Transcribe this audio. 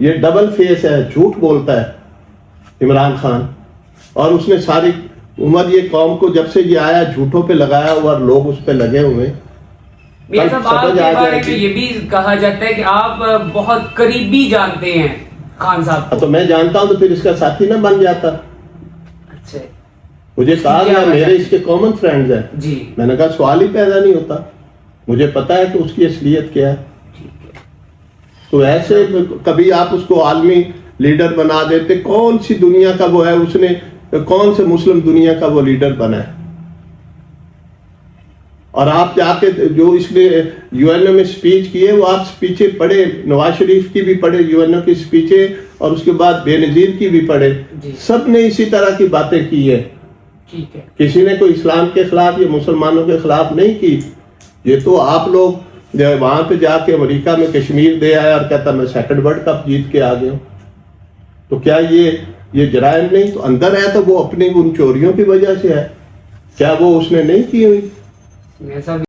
یہ double face ہے, جھوٹ بولتا ہے عمران خان, اور اس نے ساری عمر یہ قوم کو جب سے یہ آیا جھوٹوں پہ لگایا ہوا اور لوگ اس پہ لگے ہوئے. میاں صاحب آپ کے بارے میں یہ بھی کہا جاتا ہے کہ آپ بہت قریبی جانتے ہیں خان صاحب کو. تو میں جانتا ہوں تو پھر اس کا ساتھی نہ بن جاتا. اچھا مجھے کہا گیا میرے اس کے کامن فرینڈز ہیں جی, میں نے کہا سوال ہی پیدا نہیں ہوتا, مجھے پتا ہے کہ اس کی اصلیت کیا ہے. تو ایسے کبھی آپ اس کو عالمی لیڈر بنا دیتے, کون سی دنیا کا وہ ہے, اس نے کون سے مسلم دنیا کا وہ لیڈر بنا ہے. اور آپ جا کے جو اس نے یو این او میں سپیچ کیے وہ آپ سپیچیں پڑھے, نواز شریف کی بھی پڑھے یو این او کی سپیچیں, اور اس کے بعد بے نظیر کی بھی پڑھے, سب نے اسی طرح کی باتیں کی ہے. ٹھیک ہے, کسی نے کوئی اسلام کے خلاف یا مسلمانوں کے خلاف نہیں کی. یہ تو آپ لوگ وہاں پہ جا کے امریکہ میں کشمیر دے آیا اور کہتا میں سیکنڈ ورلڈ کپ جیت کے آ گیا ہوں. تو کیا یہ جرائم نہیں تو اندر ہے, تو وہ اپنی ان چوریوں کی وجہ سے ہے, کیا وہ اس نے نہیں کی ہوئی؟ میاں صاحب